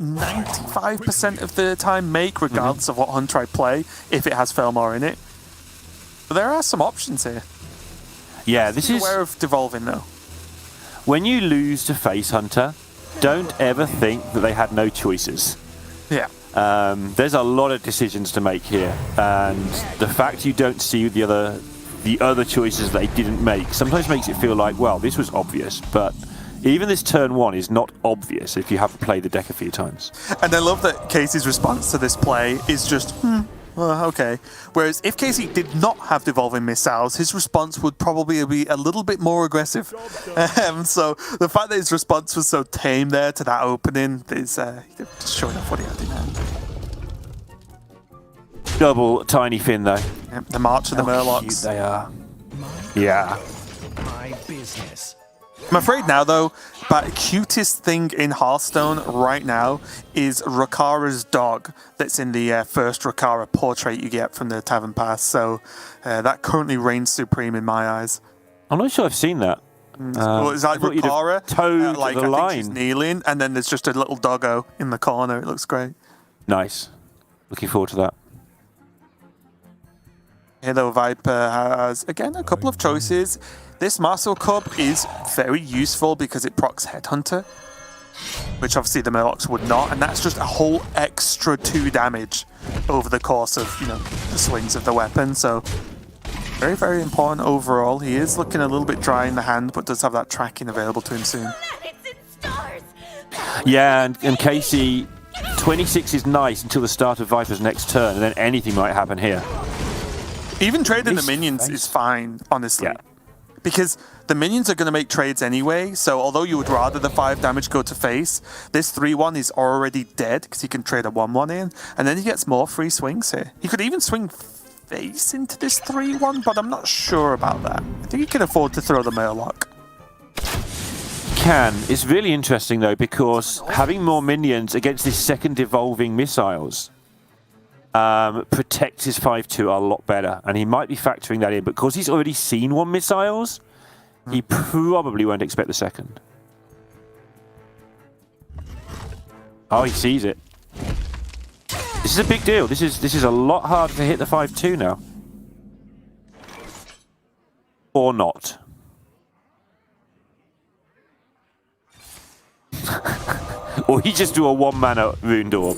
95% of the time make, regardless of what Hunter I play, if it has Felmar in it. But there are some options here. Yeah, this is... aware of devolving, though. When you lose to Face Hunter, don't ever think that they had no choices. Yeah. There's a lot of decisions to make here, and the fact you don't see the other choices they didn't make sometimes makes it feel like, well, this was obvious, but even this turn one is not obvious if you haven't played the deck a few times. And I love that Casey's response to this play is just, well, okay. Whereas if Casie did not have devolving missiles, his response would probably be a little bit more aggressive. So the fact that his response was so tame there to that opening is just showing off what he had in hand. Double Tiny Fin, though. Yep, the March of the Murlocs. Cute they are. Yeah. My business. I'm afraid now, though, the cutest thing in Hearthstone right now is Rakara's dog that's in the first Rakara portrait you get from the Tavern Pass. So that currently reigns supreme in my eyes. I'm not sure I've seen that. Well, it's like Rakara, like I the line. think she's kneeling, and then there's just a little doggo in the corner. It looks great. Nice. Looking forward to that. Here, though, Viper has, again, a couple of choices. This Marcel Cub is very useful because it procs Headhunter, which obviously the Murlocs would not, and that's just a whole extra 2 damage over the course of, the swings of the weapon. So very, very important overall. He is looking a little bit dry in the hand, but does have that tracking available to him soon. Yeah, and Casie, 26 is nice until the start of Viper's next turn, and then anything might happen here. Even trading the minions is fine, honestly. Yeah. Because the minions are going to make trades anyway, so although you would rather the 5 damage go to face, this 3-1 is already dead because he can trade a 1-1 in, and then he gets more free swings here. He could even swing face into this 3-1, but I'm not sure about that. I think he can afford to throw the Murloc. Can. It's really interesting, though, because having more minions against this second evolving missiles protects his 5-2 a lot better, and he might be factoring that in, but because he's already seen 1 missiles, he probably won't expect the second. Oh, he sees it. This is a big deal. This is a lot harder to hit the 5-2 now. Or not. Or he just do a 1-mana Ruined Orb.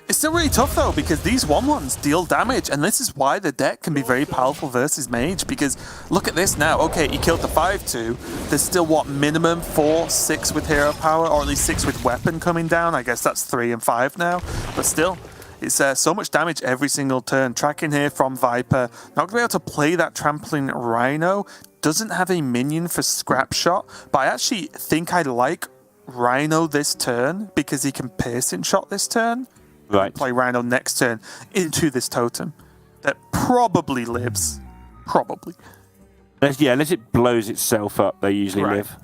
It's still really tough, though, because these 1-1s deal damage, and this is why the deck can be very powerful versus Mage, because look at this now. Okay, he killed the 5-2. There's still, what, minimum 4, 6 with hero power, or at least 6 with weapon coming down. I guess that's 3 and 5 now, but still, it's so much damage every single turn. Tracking here from Viper. Not going to be able to play that Trampling Rhino. Doesn't have a minion for Scrap Shot, but I actually think I like Rhino this turn, because he can Piercing Shot this turn. Right. Play Rhino next turn into this totem that probably lives. Probably. Unless it blows itself up, they usually live.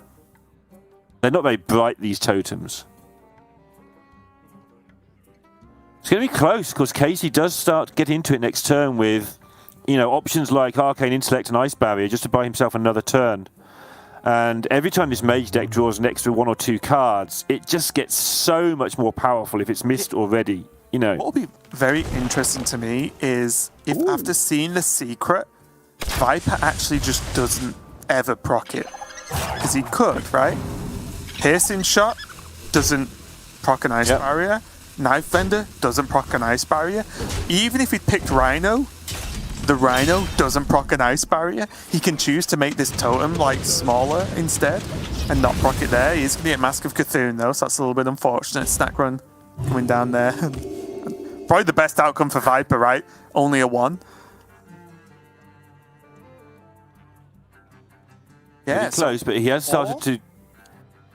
They're not very bright, these totems. It's going to be close, because Casie does start to get into it next turn with, options like Arcane Intellect and Ice Barrier just to buy himself another turn. And every time this Mage deck draws an extra 1 or 2 cards, it just gets so much more powerful if it's missed already. What will be very interesting to me is if after seeing the secret, Viper actually just doesn't ever proc it. Because he could, right? Piercing Shot doesn't proc an Ice Barrier. Knife Bender doesn't proc an Ice Barrier. Even if he picked Rhino, the Rhino doesn't proc an Ice Barrier. He can choose to make this totem smaller instead and not proc it there. He's going to get Mask of Cthulhu though, so that's a little bit unfortunate. Snack Run coming down there. Probably the best outcome for Viper, right? Only a 1. Yeah, pretty close, but he has started to...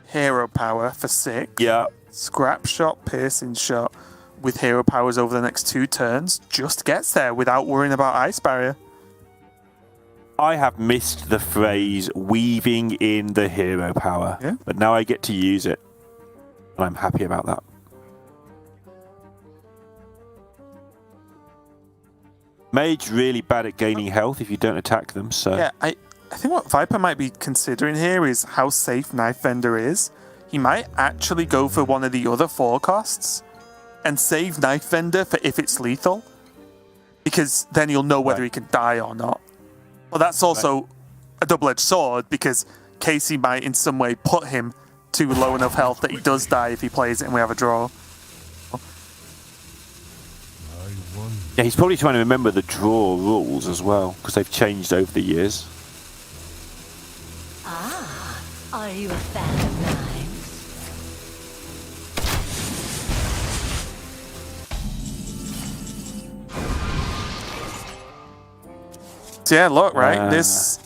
Hero power for 6. Yeah. Scrap Shot, Piercing Shot with hero powers over the next 2 turns. Just gets there without worrying about Ice Barrier. I have missed the phrase weaving in the hero power, but now I get to use it, and I'm happy about that. Mage really bad at gaining health if you don't attack them, so... Yeah, I think what Viper might be considering here is how safe Knife Bender is. he might actually go for one of the other 4 costs and save Knife Vendor for if it's lethal. Because then you'll know whether he can die or not. Well, that's also a double-edged sword, because Casie might in some way put him to low enough health that he does die if he plays it and we have a draw. Yeah, he's probably trying to remember the draw rules as well, because they've changed over the years. Ah, are you a fan of knives? So yeah, look, right? This...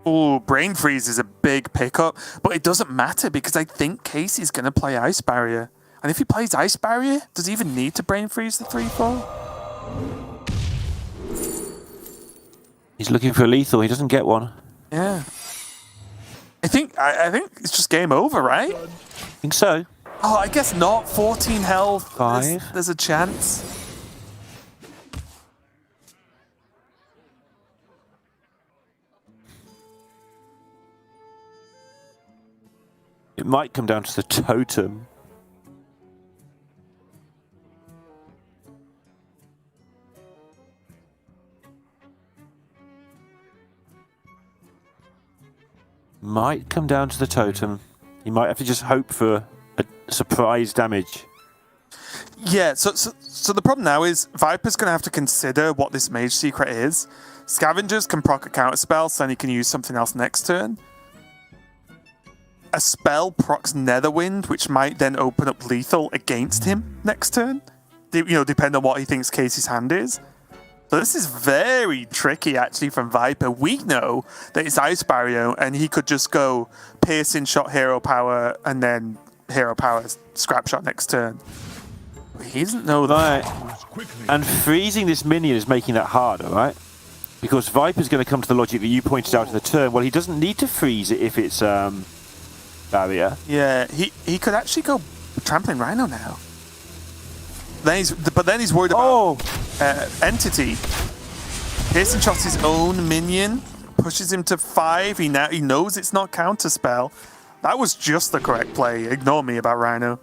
Ooh, Brain Freeze is a big pickup, but it doesn't matter because I think Casey's going to play Ice Barrier. And if he plays Ice Barrier, does he even need to Brain Freeze the 3/4? He's looking for a lethal. He doesn't get one. Yeah. I think it's just game over, right? I think so. Oh, I guess not. 14 health. 5. There's a chance. It might come down to the totem. Might come down to the totem. You might have to just hope for a surprise damage. Yeah, so the problem now is Viper's going to have to consider what this mage secret is. Scavengers can proc a counter spell, so then he can use something else next turn. A spell procs Netherwind, which might then open up lethal against him next turn. Depending on what he thinks Casey's hand is. So this is very tricky, actually, from Viper. We know that it's Ice Barrier, and he could just go Piercing Shot, Hero Power, and then Hero Power, Scrap Shot next turn. But he doesn't know that. Right. And freezing this minion is making that harder, right? Because Viper's going to come to the logic that you pointed out in the turn. Well, he doesn't need to freeze it if it's barrier. Yeah, he could actually go Trampling Rhino now. But then he's worried about Entity. Piercing Shot's his own minion, pushes him to 5. He knows it's not counterspell. That was just the correct play. Ignore me about Rhino.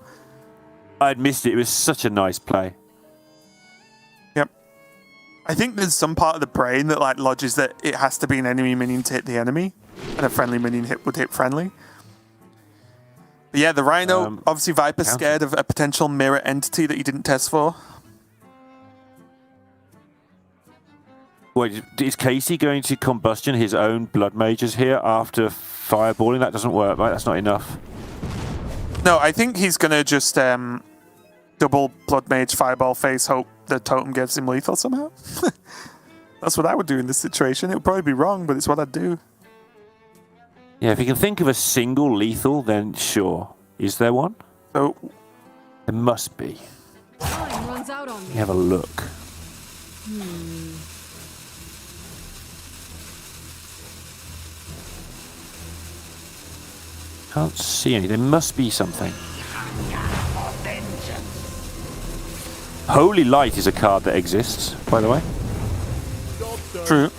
I'd missed it. It was such a nice play. Yep. I think there's some part of the brain that lodges that it has to be an enemy minion to hit the enemy, and a friendly minion would hit friendly. But yeah, the Rhino, obviously Viper's scared of a potential mirror entity that he didn't test for. Wait, is Casie going to combustion his own blood mages here after fireballing? That doesn't work, right? That's not enough. No, I think he's going to just double blood mage fireball face, hope the totem gives him lethal somehow. That's what I would do in this situation. It would probably be wrong, but it's what I'd do. Yeah, if you can think of a single lethal, then sure. Is there one? So there must be. Time runs out on Let me. me have a look. Can't see any. There must be something. Holy Light is a card that exists, by the way. true.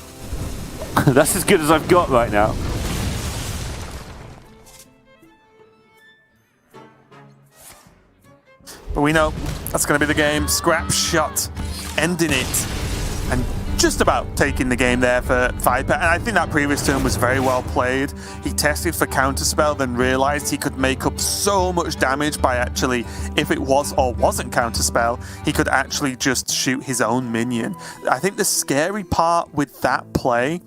That's as good as I've got right now. But we know that's going to be the game. Scrap Shot ending it. And just about taking the game there for Viper. And I think that previous turn was very well played. He tested for Counterspell, then realized he could make up so much damage by actually, if it was or wasn't Counterspell, he could actually just shoot his own minion. I think the scary part with that play,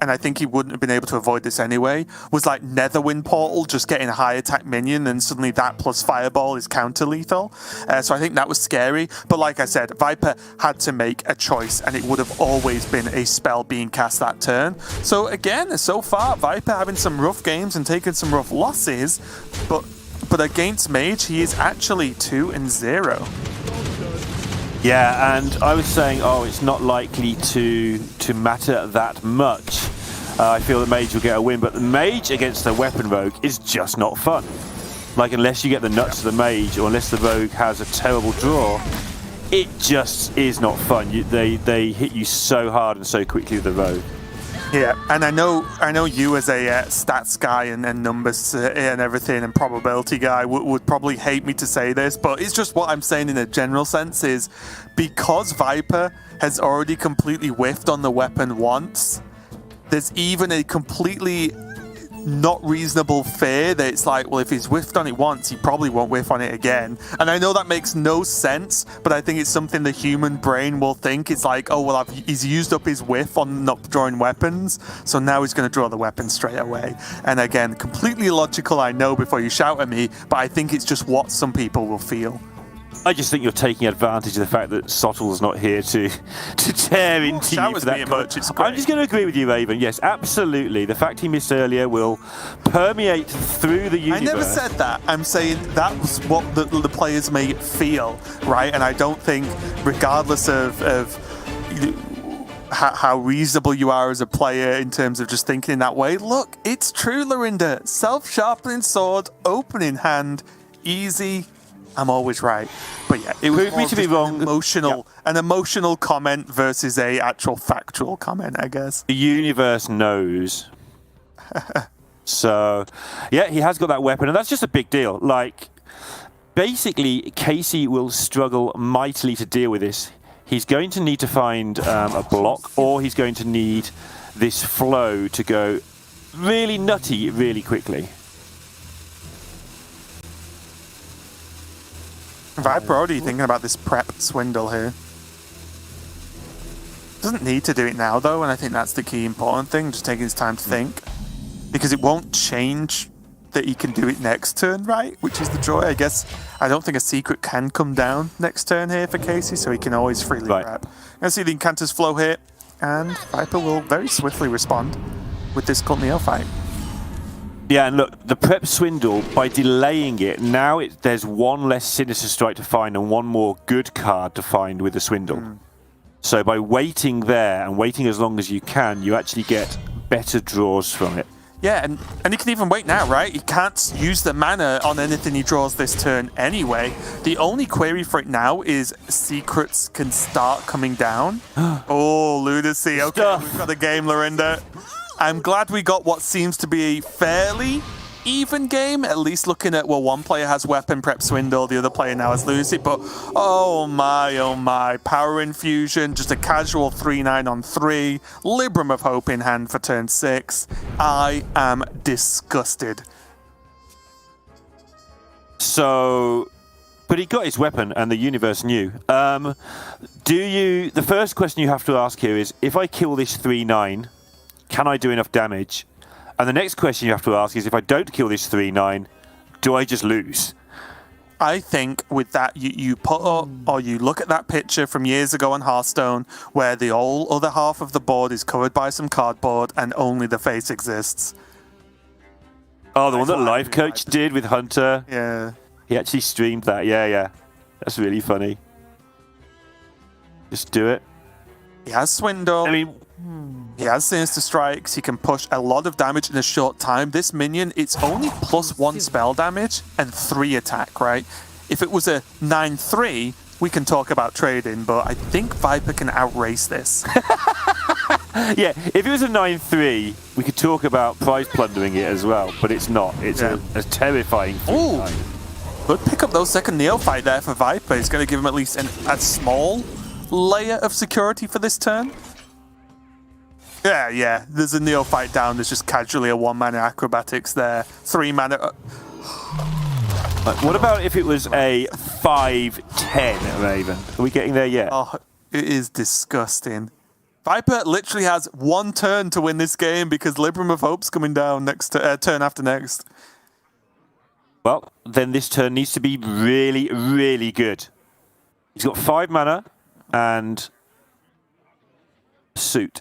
and I think he wouldn't have been able to avoid this anyway, was like Netherwind Portal just getting a high attack minion, and suddenly that plus Fireball is counter lethal. So I think that was scary. But like I said, Viper had to make a choice, and it would have always been a spell being cast that turn. So again, so far, Viper having some rough games and taking some rough losses, but against Mage, he is actually 2-0. Yeah, and I was saying, it's not likely to matter that much. I feel that Mage will get a win, but the Mage against the Weapon Rogue is just not fun. Like, unless you get the nuts of the Mage, or unless the Rogue has a terrible draw, it just is not fun. They hit you so hard and so quickly with the Rogue. Yeah, and I know you as a stats guy and numbers and everything and probability guy would probably hate me to say this, but it's just what I'm saying in a general sense is because Viper has already completely whiffed on the weapon once, there's even a completely not reasonable fear that it's like, well, if he's whiffed on it once, he probably won't whiff on it again. And I know that makes no sense, but I think it's something the human brain will think. It's like, oh, well, he's used up his whiff on not drawing weapons, so now he's going to draw the weapon straight away. And again, completely illogical, I know, before you shout at me, but I think it's just what some people will feel. I just think you're taking advantage of the fact that Sottel's not here to tear into you for that. I'm just going to agree with you, Raven. Yes, absolutely. The fact he missed earlier will permeate through the universe. I never said that. I'm saying that was what the players may feel, right? And I don't think, regardless of how reasonable you are as a player in terms of just thinking in that way, look, it's true, Lorinda. Self-sharpening sword, opening hand, easy. I'm always right, but yeah, it was me to be wrong. An emotional comment versus a actual factual comment, I guess. The universe knows. So, yeah, he has got that weapon, and that's just a big deal. Like, basically, Casie will struggle mightily to deal with this. He's going to need to find a block, or he's going to need this flow to go really nutty really quickly. Viper already thinking about this prep swindle here. Doesn't need to do it now though, and I think that's the key important thing, just taking his time to think. Because it won't change that he can do it next turn, right? Which is the joy, I guess. I don't think a secret can come down next turn here for Casie, so he can always freely prep. Gonna see the Incanters flow here, and Viper will very swiftly respond with this Cult Neophyte. Yeah, and look, the prep swindle, by delaying it, now there's one less Sinister Strike to find and one more good card to find with the swindle. So by waiting there and waiting as long as you can, you actually get better draws from it. Yeah, and he can even wait now, right? He can't use the mana on anything he draws this turn anyway. The only query for it now is secrets can start coming down. Oh, Lunacy. Okay, we've got the game, Lorinda. I'm glad we got what seems to be a fairly even game, at least looking at, well, one player has weapon prep swindle, the other player now has Lunacy, but oh my, power infusion, just a casual 3/9 on 3, Libram of Hope in hand for turn 6. I am disgusted. So, but he got his weapon and the universe knew. The first question you have to ask here is, if I kill this 3/9, can I do enough damage? And the next question you have to ask is, if I don't kill this 3/9, do I just lose? I think with that, you put up, or you look at that picture from years ago on Hearthstone, where the whole other half of the board is covered by some cardboard and only the face exists. Oh, the one that Life Coach did with Hunter? Yeah. He actually streamed that, yeah. That's really funny. Just do it. He has Swindle. I mean, he has Sinister Strikes. He can push a lot of damage in a short time. This minion, it's only +1 spell damage and 3 attack, right? If it was a 9/3, we can talk about trading, but I think Viper can outrace this. Yeah, if it was a 9/3, we could talk about prize plundering it as well, but it's not. It's a terrifying thing. Good pick up those second Neophyte there for Viper. It's going to give him at least a small layer of security for this turn. Yeah. There's a Neophyte down. There's just casually a 1-mana Acrobatics there. 3 mana. What about if it was a 5/10 Raven? Are we getting there yet? Oh, it is disgusting. Viper literally has 1 turn to win this game because Libram of Hope's coming down next turn after next. Well, then this turn needs to be really, really good. He's got 5 mana and Suit.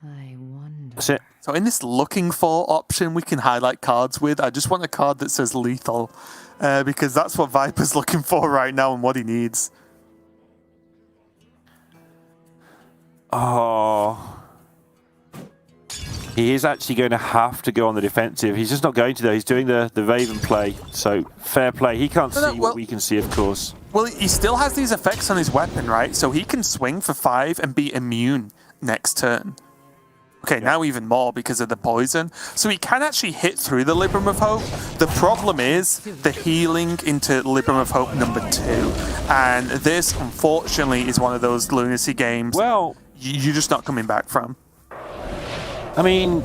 I wonder. That's it. So in this looking for option we can highlight cards with, I just want a card that says lethal because that's what Viper's looking for right now and what he needs. Oh. He is actually going to have to go on the defensive. He's just not going to, though. He's doing the Raven play, so fair play. He can't see what we can see, of course. Well, he still has these effects on his weapon, right? So he can swing for 5 and be immune next turn. Okay, now even more because of the poison. So he can actually hit through the Libram of Hope. The problem is the healing into Libram of Hope number 2. And this, unfortunately, is one of those Lunacy games you're just not coming back from. I mean,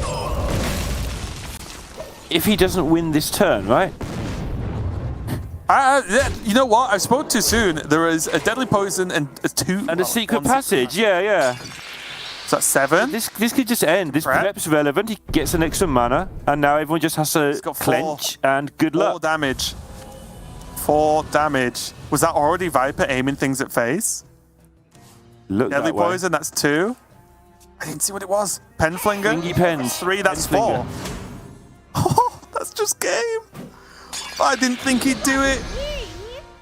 if he doesn't win this turn, right? You know what? I spoke too soon. There is a deadly poison and a secret passage. Yeah. So that's 7. This could just end. This prep's relevant. He gets an extra mana, and now everyone just has to clench and good luck. 4 damage. 4 damage. Was that already Viper aiming things at face? Look Deadly that way. poison, that's 2. I didn't see what it was. Penflinger? Flingy pens. 3, that's 4. Oh, that's just game. I didn't think he'd do it.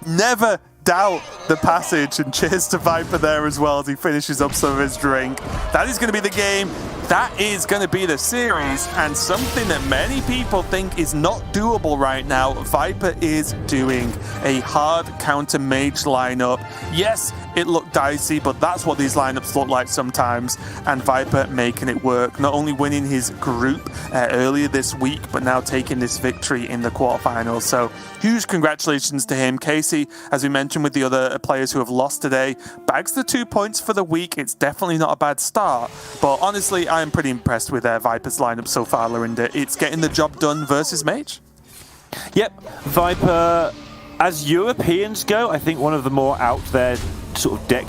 Never doubt the passage, and cheers to Viper there as well as he finishes up some of his drink. That is going to be the game. That is going to be the series, and something that many people think is not doable right now. Viper is doing a hard counter mage lineup. Yes, it looked dicey, but that's what these lineups look like sometimes, and Viper making it work. Not only winning his group earlier this week, but now taking this victory in the quarterfinals. So huge congratulations to him. Casie, as we mentioned with the other players who have lost today, bags the 2 points for the week. It's definitely not a bad start, but honestly, I am pretty impressed with Viper's lineup so far, Lorinda. It's getting the job done versus Mage. Yep, Viper, as Europeans go, I think one of the more out there sort of deck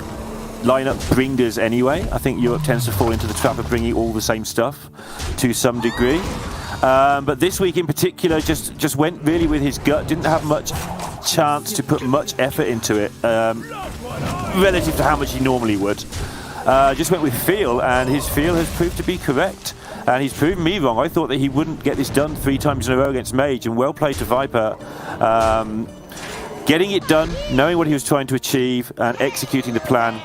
lineup bringers anyway. I think Europe tends to fall into the trap of bringing all the same stuff to some degree. But this week in particular just went really with his gut, didn't have much chance to put much effort into it relative to how much he normally would. Just went with feel, and his feel has proved to be correct. And he's proven me wrong. I thought that he wouldn't get this done 3 times in a row against Mage, and well played to Viper. Getting it done, knowing what he was trying to achieve, and executing the plan,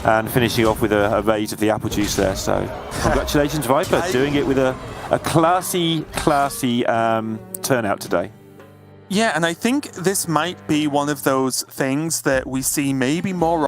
and finishing off with a raise of the apple juice there. So congratulations, Viper, doing it with a classy turnout today. Yeah, and I think this might be one of those things that we see maybe more